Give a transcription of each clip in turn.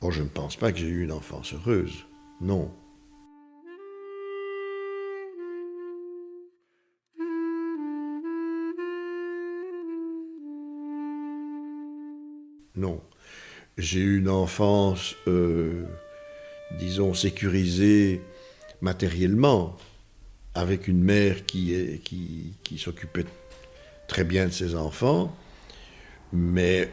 Oh, je ne pense pas que j'ai eu une enfance heureuse. Non. Non. J'ai eu une enfance, disons, sécurisée matériellement, avec une mère qui s'occupait très bien de ses enfants, mais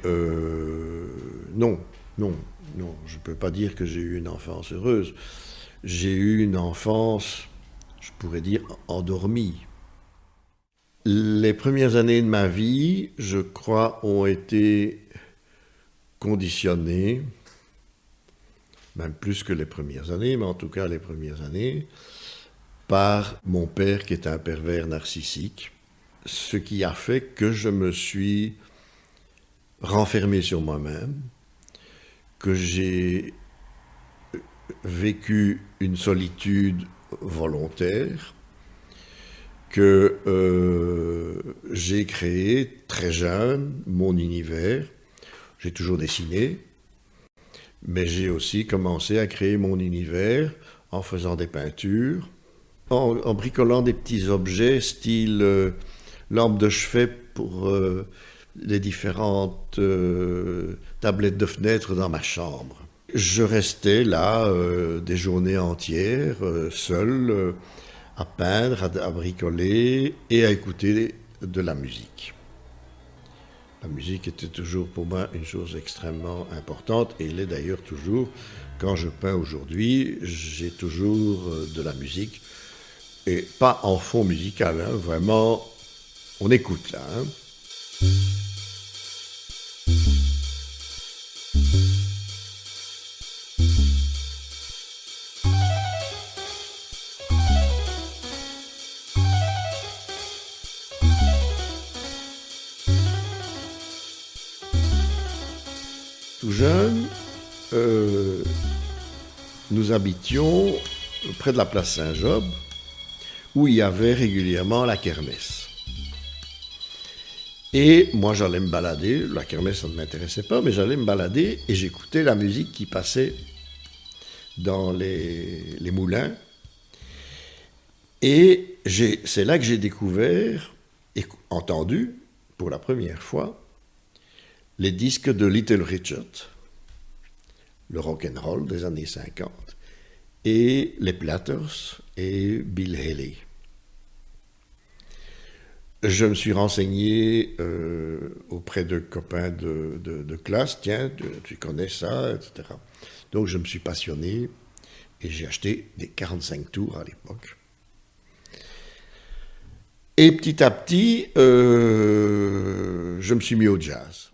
non, non, non, je ne peux pas dire que j'ai eu une enfance heureuse. J'ai eu une enfance, je pourrais dire, endormie. Les premières années de ma vie, je crois, ont été conditionnées, même plus que les premières années, mais en tout cas les premières années, par mon père qui est un pervers narcissique, ce qui a fait que je me suis renfermé sur moi-même, que j'ai vécu une solitude volontaire, que j'ai créé très jeune mon univers. J'ai toujours dessiné, mais j'ai aussi commencé à créer mon univers en faisant des peintures, en bricolant des petits objets style lampe de chevet pour les différentes tablettes de fenêtre dans ma chambre. Je restais là des journées entières, seul, à peindre, à bricoler et à écouter de la musique. La musique était toujours pour moi une chose extrêmement importante et elle est d'ailleurs toujours. Quand je peins aujourd'hui, j'ai toujours de la musique et pas en fond musical, hein, vraiment, on écoute là. Hein. Tout jeune, nous habitions près de la place Saint-Job, où il y avait régulièrement la kermesse. Et moi, j'allais me balader, la kermesse, ça ne m'intéressait pas, mais j'allais me balader et j'écoutais la musique qui passait dans les moulins. Et c'est là que j'ai découvert et entendu, pour la première fois, les disques de Little Richard, le rock'n'roll des années 50, et les Platters et Bill Haley. Je me suis renseigné auprès de copains de classe, tiens, tu connais ça, etc. Donc je me suis passionné et j'ai acheté des 45 tours à l'époque. Et petit à petit, je me suis mis au jazz.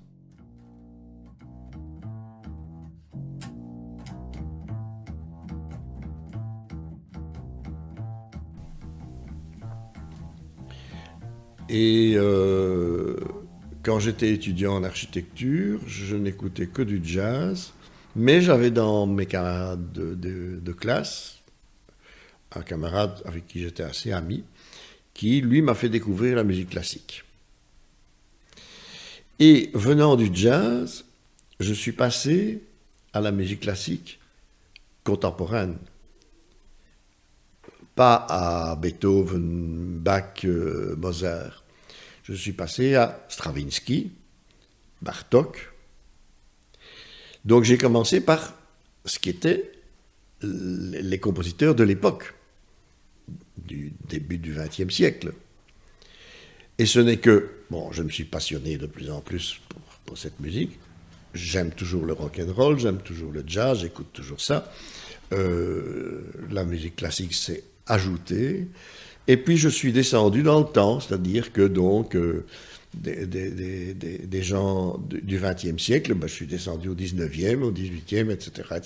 Et quand j'étais étudiant en architecture, je n'écoutais que du jazz, mais j'avais dans mes camarades de classe un camarade avec qui j'étais assez ami, qui lui m'a fait découvrir la musique classique. Et venant du jazz, je suis passé à la musique classique contemporaine. Pas à Beethoven, Bach, Mozart. Je suis passé à Stravinsky, Bartók. Donc j'ai commencé par ce qui étaient les compositeurs de l'époque, du début du XXe siècle. Et ce n'est que, bon, je me suis passionné de plus en plus pour cette musique. J'aime toujours le rock'n'roll, j'aime toujours le jazz, j'écoute toujours ça. La musique classique s'est ajoutée. Et puis je suis descendu dans le temps, c'est-à-dire que donc des gens du XXe siècle, ben, je suis descendu au XIXe, au XVIIIe, etc.,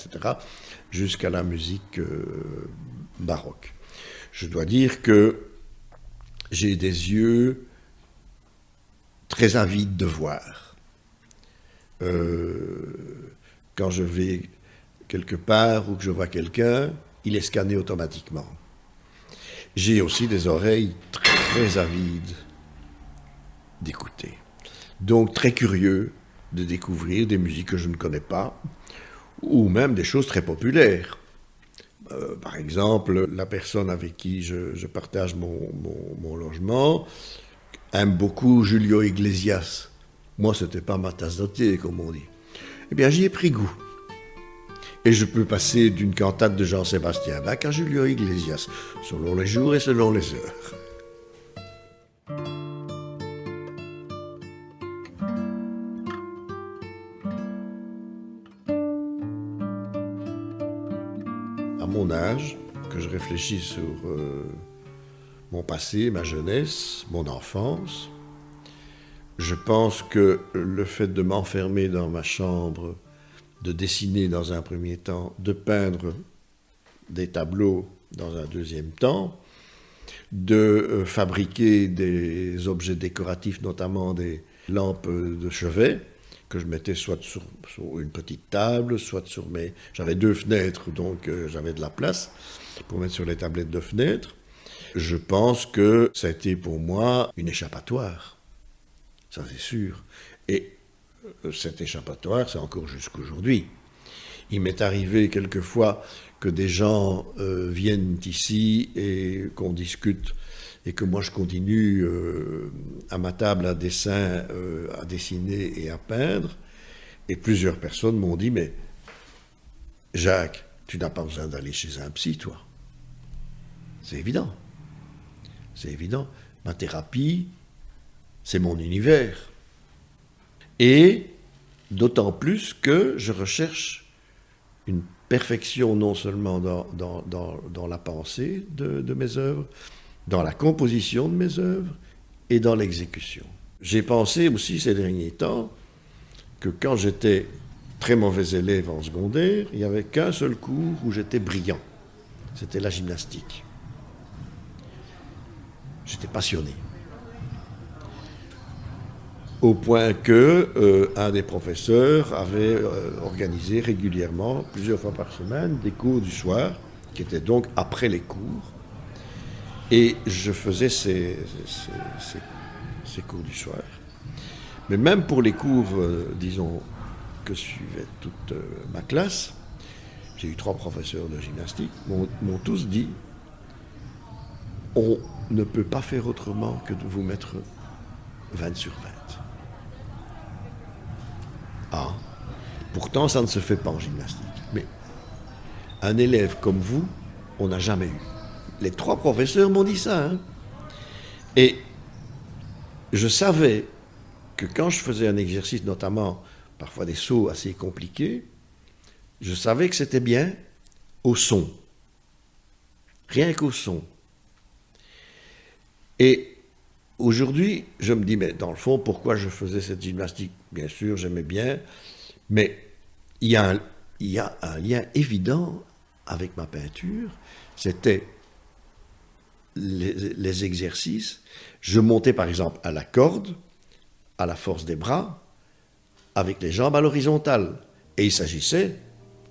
jusqu'à la musique baroque. Je dois dire que j'ai des yeux très avides de voir. Quand je vais quelque part ou que je vois quelqu'un, il est scanné automatiquement. J'ai aussi des oreilles très avides d'écouter. Donc très curieux de découvrir des musiques que je ne connais pas ou même des choses très populaires. Par exemple, la personne avec qui je partage mon logement aime beaucoup Julio Iglesias. Moi, ce n'était pas ma tasse de thé, comme on dit. Eh bien, j'y ai pris goût. Et je peux passer d'une cantate de Jean-Sébastien Bach à Julio Iglesias, selon les jours et selon les heures. À mon âge, que je réfléchis sur mon passé, ma jeunesse, mon enfance, je pense que le fait de m'enfermer dans ma chambre, de dessiner dans un premier temps, de peindre des tableaux dans un deuxième temps, de fabriquer des objets décoratifs, notamment des lampes de chevet, que je mettais soit sur une petite table, soit sur mes... J'avais 2 fenêtres, donc j'avais de la place pour mettre sur les tablettes de fenêtres. Je pense que ça a été pour moi une échappatoire, ça c'est sûr. Et cet échappatoire, c'est encore jusqu'aujourd'hui. Il m'est arrivé quelquefois que des gens viennent ici et qu'on discute et que moi je continue à ma table à dessin, à dessiner et à peindre. Et plusieurs personnes m'ont dit, mais Jacques, tu n'as pas besoin d'aller chez un psy, toi. C'est évident. C'est évident. Ma thérapie, c'est mon univers. Et d'autant plus que je recherche une perfection non seulement dans la pensée de mes œuvres, dans la composition de mes œuvres et dans l'exécution. J'ai pensé aussi ces derniers temps que quand j'étais très mauvais élève en secondaire, il n'y avait qu'un seul cours où j'étais brillant. C'était la gymnastique. J'étais passionné. Au point que un des professeurs avait organisé régulièrement, plusieurs fois par semaine, des cours du soir, qui étaient donc après les cours. Et je faisais ces cours du soir. Mais même pour les cours, disons, que suivait toute ma classe, j'ai eu 3 professeurs de gymnastique, m'ont tous dit, on ne peut pas faire autrement que de vous mettre 20 sur 20. Ah, pourtant ça ne se fait pas en gymnastique. Mais un élève comme vous, on n'a jamais eu. Les 3 professeurs m'ont dit ça. Hein. Et je savais que quand je faisais un exercice, notamment parfois des sauts assez compliqués, je savais que c'était bien au son. Rien qu'au son. Et aujourd'hui, je me dis, mais dans le fond, pourquoi je faisais cette gymnastique? Bien sûr, j'aimais bien, mais il y a un lien évident avec ma peinture. C'était les exercices. Je montais par exemple à la corde, à la force des bras, avec les jambes à l'horizontale. Et il s'agissait,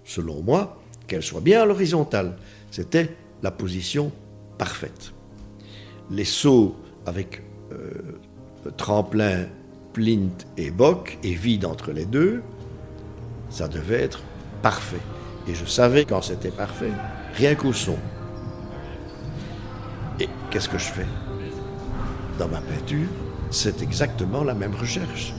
selon moi, qu'elles soient bien à l'horizontale. C'était la position parfaite. Les sauts avec tremplin, plint et boc, et vide entre les deux, ça devait être parfait. Et je savais quand c'était parfait, rien qu'au son. Et qu'est-ce que je fais? Dans ma peinture, c'est exactement la même recherche.